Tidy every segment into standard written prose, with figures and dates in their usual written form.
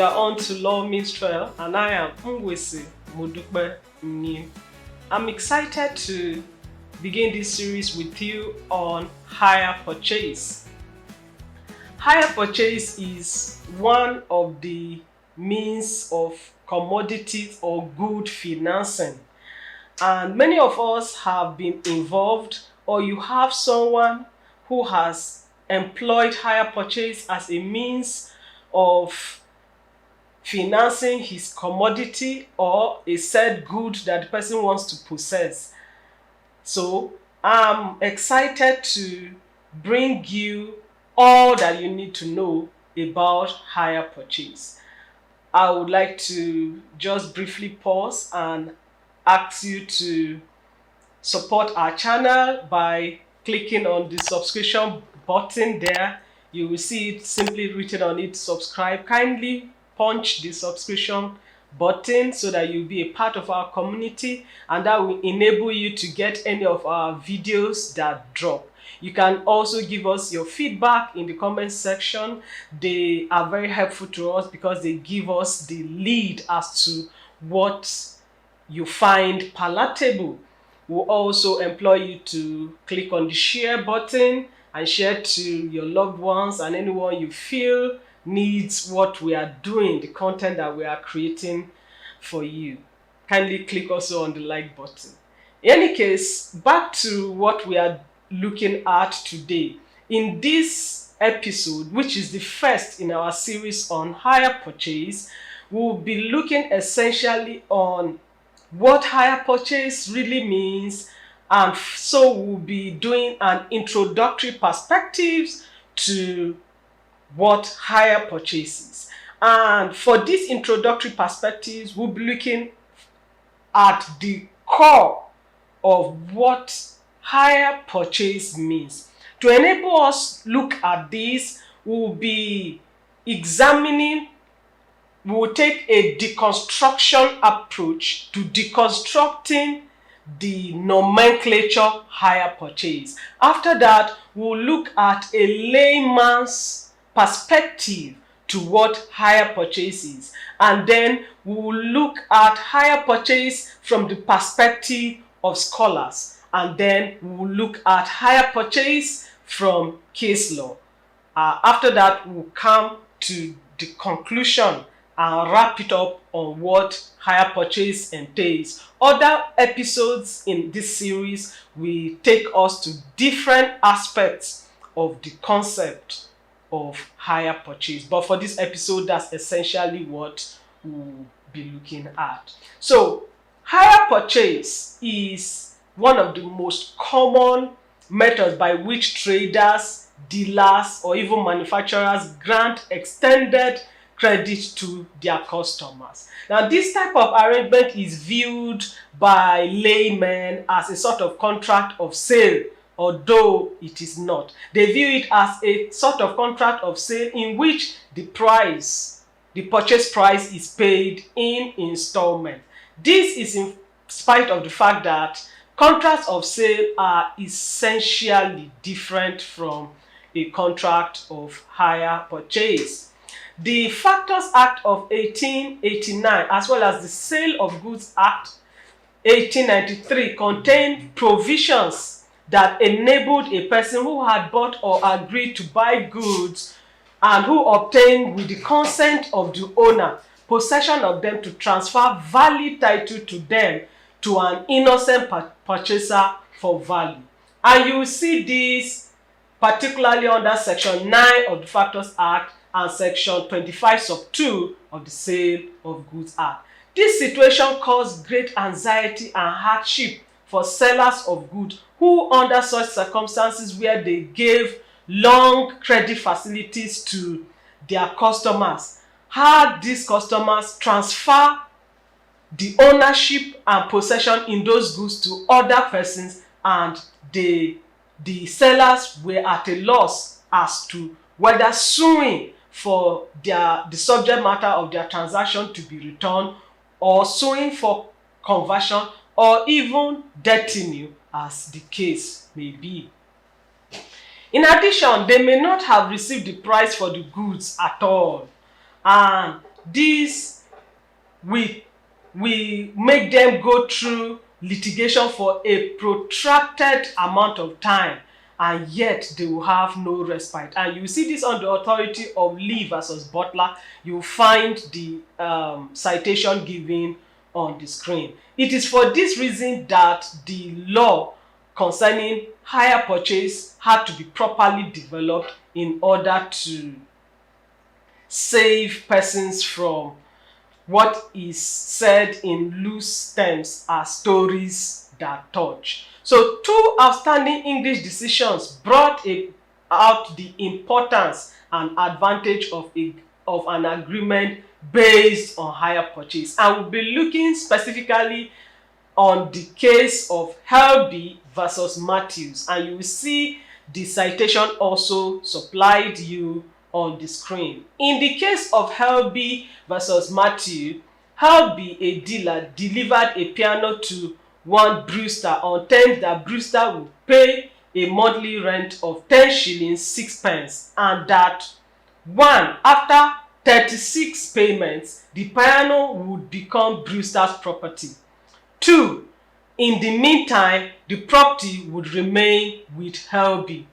You are on to Law Minstrel, and I am Mwesi Mudukbe Mni. I'm excited to begin this series with you on hire purchase. Hire purchase is one of the means of commodities or good financing, and many of us have been involved, or you have someone who has employed hire purchase as a means of financing his commodity or a said good that the person wants to possess. So I'm excited to bring you all that you need to know about hire purchase. I would like to just briefly pause and ask you to support our channel by clicking on the subscription button there. You will see it simply written on it, subscribe. Kindly punch the subscription button so that you'll be a part of our community, and that will enable you to get any of our videos that drop. You can also give us your feedback in the comment section. They are very helpful to us because they give us the lead as to what you find palatable. We'll also employ you to click on the share button and share to your loved ones and anyone you feel needs what we are doing, the content that we are creating for you. Kindly click also on the like button. In any case, back to what we are looking at today. In this episode, which is the first in our series on hire purchase, we'll be looking essentially on what hire purchase really means, and so we'll be doing an introductory perspectives to what hire purchase is. And for these introductory perspectives, we'll be looking at the core of what hire purchase means. To enable us look at this, we'll be examining, we'll take a deconstruction approach to deconstructing the nomenclature hire purchase. After that, we'll look at a layman's perspective to what hire purchase is, and then we will look at hire purchase from the perspective of scholars, and then we will look at hire purchase from case law. After that, we'll come to the conclusion and wrap it up on what hire purchase entails. Other episodes in this series will take us to different aspects of the concept of hire purchase, but for this episode, that's essentially what we'll be looking at. So hire purchase is one of the most common methods by which traders, dealers, or even manufacturers grant extended credit to their customers. Now, this type of arrangement is viewed by laymen as a sort of contract of sale, although it is not. They view it as a sort of contract of sale in which the purchase price is paid in installment. This is in spite of the fact that contracts of sale are essentially different from a contract of hire purchase. The Factors Act of 1889 as well as the Sale of Goods Act 1893 contained provisions that enabled a person who had bought or agreed to buy goods and who obtained with the consent of the owner possession of them to transfer valid title to them to an innocent purchaser for value. And you will see this particularly under Section 9 of the Factors Act and Section 25 sub 2 of the Sale of Goods Act. This situation caused great anxiety and hardship for sellers of goods who, under such circumstances where they gave long credit facilities to their customers, had these customers transfer the ownership and possession in those goods to other persons, and the sellers were at a loss as to whether suing for the subject matter of their transaction to be returned, or suing for conversion, or even detinue, as the case may be. In addition, they may not have received the price for the goods at all, and this we make them go through litigation for a protracted amount of time, and yet they will have no respite. And you see this on the authority of Lee versus Butler. You find the citation given on the screen. It is for this reason that the law concerning hire purchase had to be properly developed in order to save persons from what is said in loose terms as stories that touch. So two outstanding English decisions brought out the importance and advantage of an agreement based on hire purchase, and we'll be looking specifically on the case of Helby versus Matthews, and you will see the citation also supplied you on the screen. In the case of Helby versus Matthew, Helby, a dealer, delivered a piano to one Brewster on terms that Brewster would pay a monthly rent of 10 shillings 6 pence, and that one, after 36 payments, the piano would become Brewster's property. 2. In the meantime, the property would remain with Helby.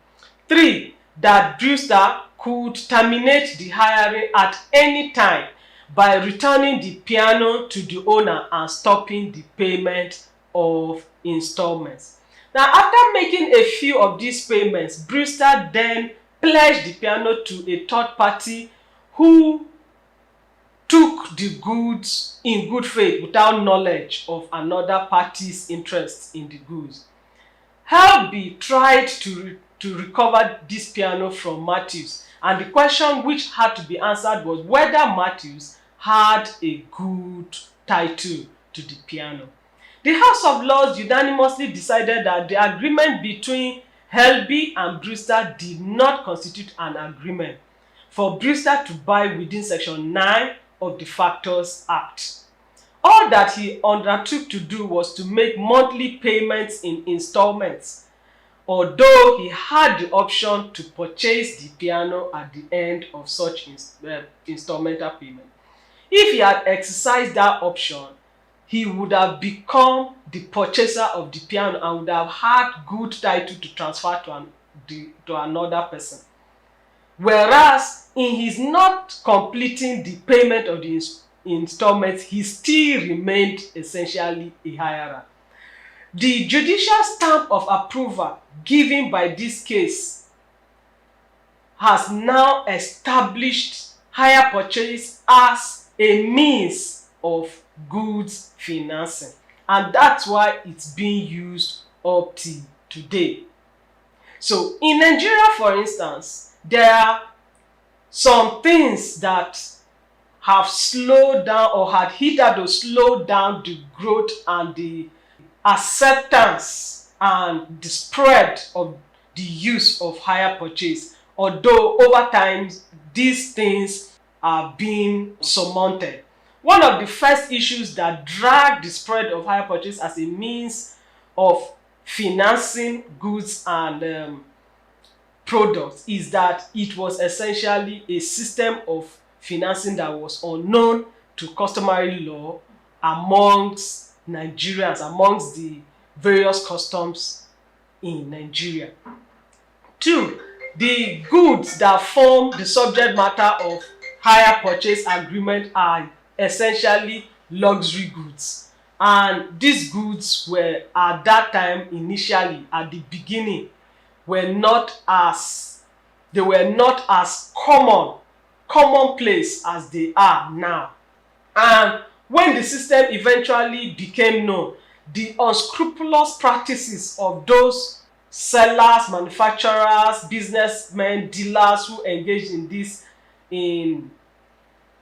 3. That Brewster could terminate the hiring at any time by returning the piano to the owner and stopping the payment of installments. Now, after making a few of these payments, Brewster then pledged the piano to a third party who took the goods in good faith without knowledge of another party's interest in the goods. Helby tried to recover this piano from Matthews, and the question which had to be answered was whether Matthews had a good title to the piano. The House of Lords unanimously decided that the agreement between Helby and Brewster did not constitute an agreement for Brewster to buy within Section 9 of the Factors Act. All that he undertook to do was to make monthly payments in installments, although he had the option to purchase the piano at the end of such installmental payment. If he had exercised that option, he would have become the purchaser of the piano and would have had good title to transfer to another person. Whereas in his not completing the payment of the installments, he still remained essentially a hirer. The judicial stamp of approval given by this case has now established hire purchase as a means of goods financing, and that's why it's being used up till today. So in Nigeria, for instance, there are some things that have slowed down or had hitherto slowed down the growth and the acceptance and the spread of the use of hire purchase, although over time these things are being surmounted. One of the first issues that dragged the spread of hire purchase as a means of financing goods and products is that it was essentially a system of financing that was unknown to customary law amongst Nigerians, amongst the various customs in Nigeria. 2. The goods that form the subject matter of hire purchase agreement are essentially luxury goods, and these goods were at that time, initially at the beginning, were not as commonplace as they are now. And when the system eventually became known, the unscrupulous practices of those sellers, manufacturers, businessmen, dealers who engaged in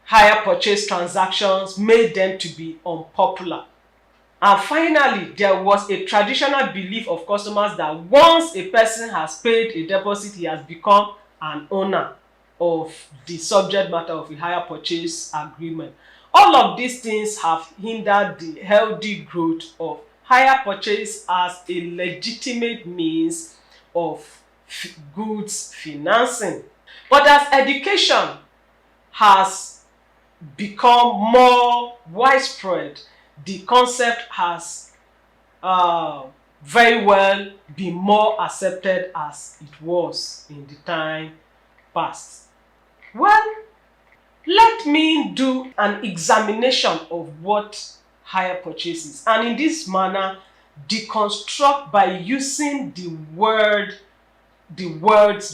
hire purchase transactions made them to be unpopular. And finally, there was a traditional belief of customers that once a person has paid a deposit, he has become an owner of the subject matter of a hire purchase agreement. All of these things have hindered the healthy growth of hire purchase as a legitimate means of goods financing. But as education has become more widespread, the concept has very well been more accepted as it was in the time past. Well, let me do an examination of what hire purchase is, and in this manner deconstruct by using the words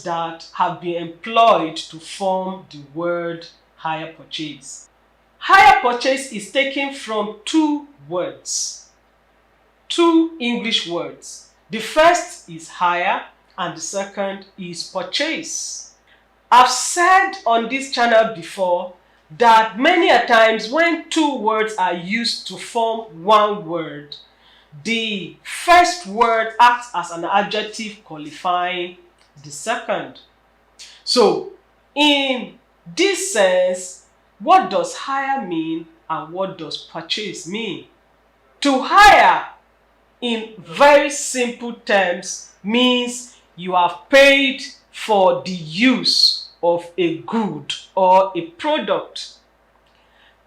that have been employed to form the word hire purchase. Hire purchase is taken from two words, two English words. The first is hire and the second is purchase. I've said on this channel before that many a times when two words are used to form one word, the first word acts as an adjective qualifying the second. So, in this sense, what does hire mean and what does purchase mean? To hire, in very simple terms, means you have paid for the use of a good or a product.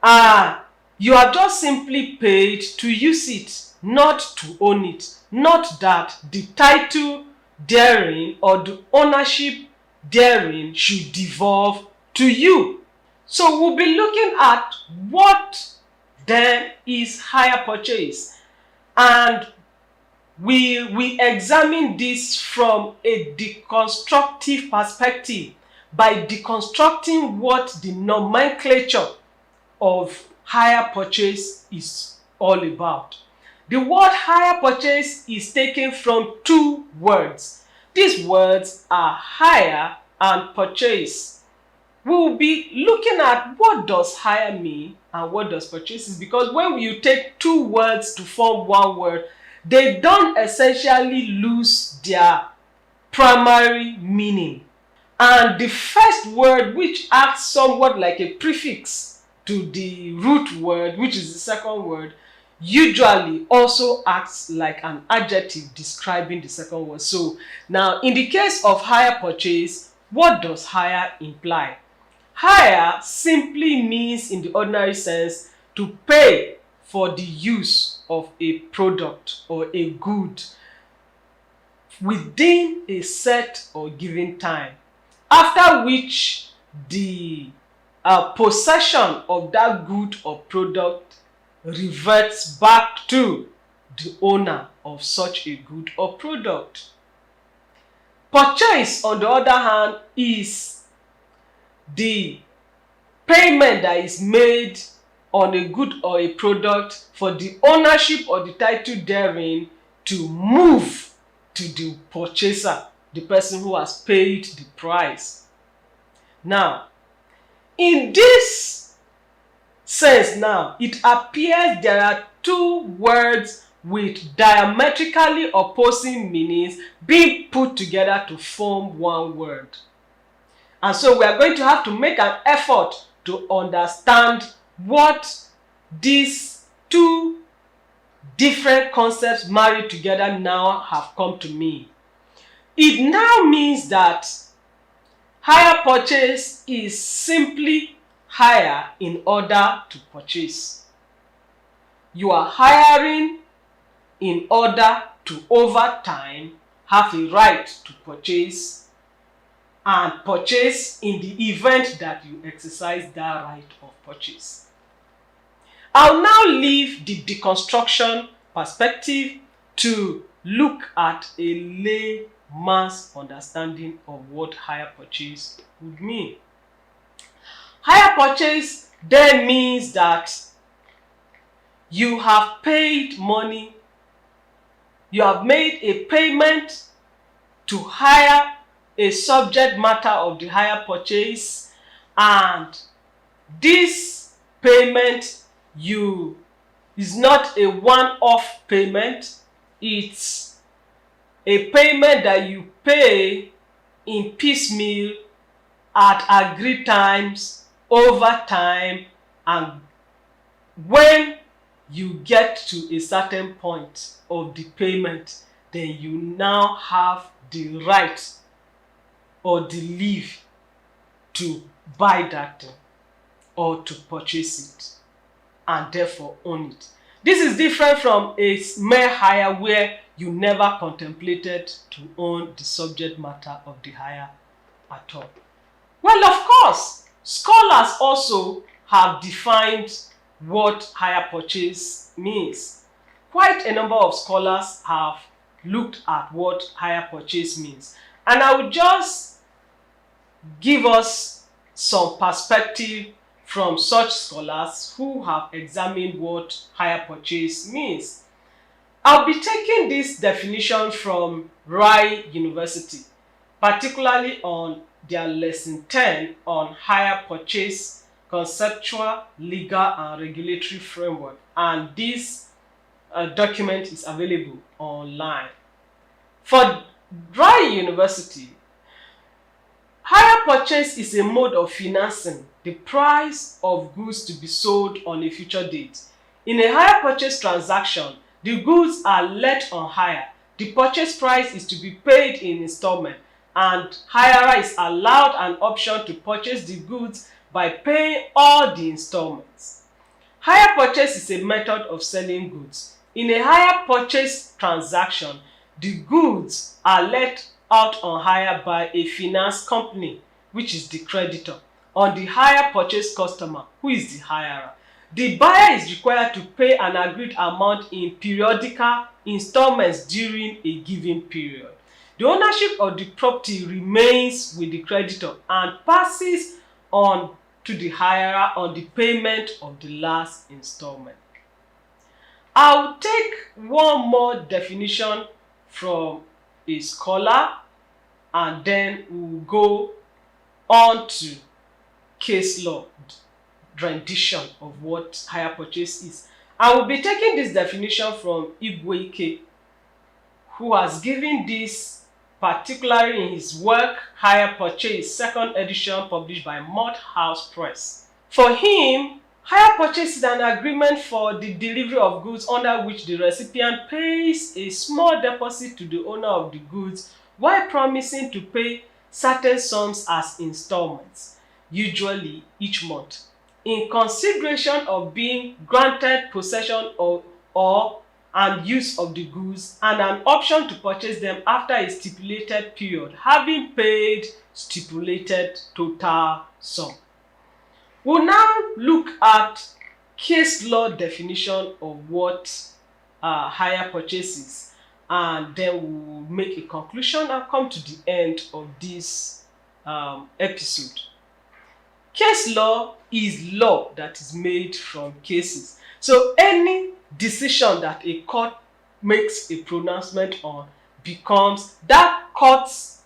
You have just simply paid to use it, not to own it. Not that the title therein or the ownership therein should devolve to you. So we'll be looking at what then is hire purchase, and we examine this from a deconstructive perspective by deconstructing what the nomenclature of hire purchase is all about. The word hire purchase is taken from two words. These words are hire and purchase. We'll be looking at what does hire mean and what does purchase is, because when you take two words to form one word, they don't essentially lose their primary meaning. And the first word, which acts somewhat like a prefix to the root word, which is the second word, usually also acts like an adjective describing the second word. So now in the case of hire purchase, what does hire imply? Hire simply means, in the ordinary sense, to pay for the use of a product or a good within a set or given time, after which the possession of that good or product reverts back to the owner of such a good or product. Purchase, on the other hand, is the payment that is made on a good or a product for the ownership or the title therein to move to the purchaser, the person who has paid the price. Now, in this sense now, it appears there are two words with diametrically opposing meanings being put together to form one word. And so we are going to have to make an effort to understand what these two different concepts married together now have come to mean. It now means that hire purchase is simply hire in order to purchase. You are hiring in order to, over time, have a right to purchase, and purchase in the event that you exercise that right of purchase. I'll now leave the deconstruction perspective to look at a layman's understanding of what hire purchase would mean. Hire purchase then means that you have paid money, you have made a payment to hire a subject matter of the hire purchase, and this payment is not a one-off payment. It's a payment that you pay in piecemeal at agreed times, over time, and when you get to a certain point of the payment, then you now have the right or the leave to buy that thing. or to purchase it and therefore own it. This is different from a mere hire where you never contemplated to own the subject matter of the hire at all. Well, of course, scholars also have defined what hire purchase means. Quite a number of scholars have looked at what hire purchase means, and I will just give us some perspective from such scholars who have examined what hire purchase means. I'll be taking this definition from Rye University, particularly on their lesson 10 on hire purchase, conceptual, legal and regulatory framework, and this document is available online. For Rye University, hire purchase is a mode of financing the price of goods to be sold on a future date. In a hire purchase transaction, the goods are let on hire. The purchase price is to be paid in installment, and hirer is allowed an option to purchase the goods by paying all the installments. Hire purchase is a method of selling goods. In a hire purchase transaction, the goods are let out on hire by a finance company, which is the creditor, on the hire purchase customer, who is the hirer. The buyer is required to pay an agreed amount in periodical installments during a given period. The ownership of the property remains with the creditor and passes on to the hirer on the payment of the last installment. I'll take one more definition from a scholar, and then we'll go on to case law rendition of what hire purchase is. I will be taking this definition from Igwe, who has given this particularly in his work Hire Purchase, second edition, published by Mott House Press. For him, hire purchase is an agreement for the delivery of goods under which the recipient pays a small deposit to the owner of the goods while promising to pay certain sums as installments, usually each month, in consideration of being granted possession and use of the goods, and an option to purchase them after a stipulated period, having paid stipulated total sum. We'll now look at case law definition of what hire purchase is, and then we'll make a conclusion and come to the end of this episode. Case law is law that is made from cases. So any decision that a court makes a pronouncement on becomes, that court's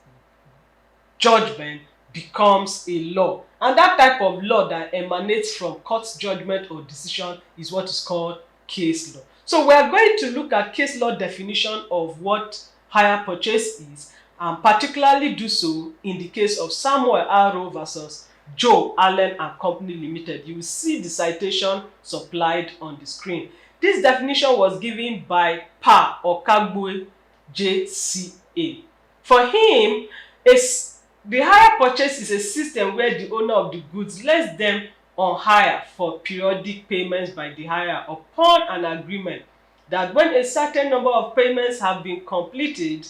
judgment becomes a law, and that type of law that emanates from court's judgment or decision is what is called case law. So we are going to look at case law definition of what hire purchase is, and particularly do so in the case of Samuel Arrow versus Joe Allen and Company Limited. You will see the citation supplied on the screen. This definition was given by Pa Okagboe JCA. For him, the hire purchase is a system where the owner of the goods lets them on hire for periodic payments by the hirer upon an agreement that when a certain number of payments have been completed,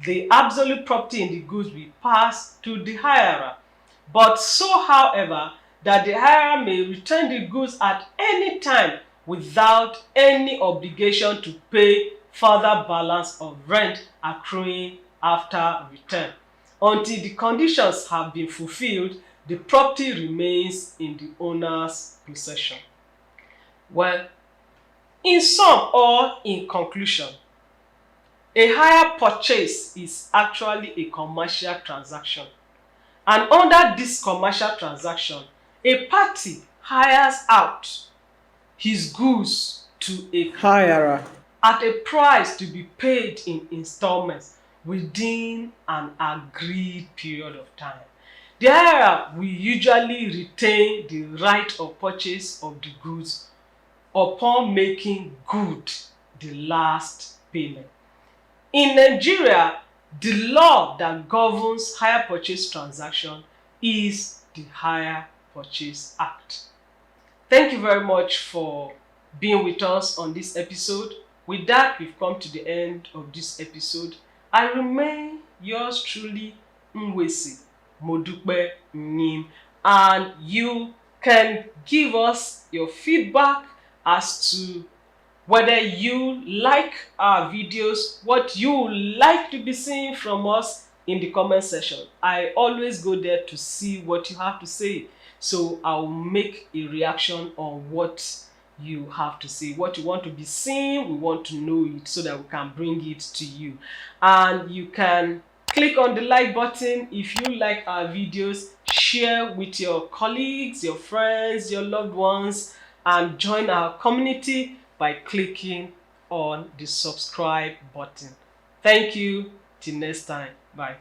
the absolute property in the goods will pass to the hirer. But so, however, that the hirer may return the goods at any time without any obligation to pay further balance of rent accruing after return. Until the conditions have been fulfilled, the property remains in the owner's possession. Well, in sum or in conclusion, a hire purchase is actually a commercial transaction. And under this commercial transaction, a party hires out his goods to a hirer at a price to be paid in installments within an agreed period of time. The hirer will usually retain the right of purchase of the goods upon making good the last payment. In Nigeria, the law that governs hire purchase transaction is the Hire Purchase Act. Thank you very much for being with us on this episode. With that, we've come to the end of this episode. I remain yours truly, Mwesi Modupe Nim, and you can give us your feedback as to whether you like our videos, what you like to be seeing from us in the comment section. I always go there to see what you have to say. So I'll make a reaction on what you have to say, what you want to be seeing. We want to know it so that we can bring it to you. And you can click on the like button if you like our videos, share with your colleagues, your friends, your loved ones, and join our community by clicking on the subscribe button. Thank you. Till next time. Bye.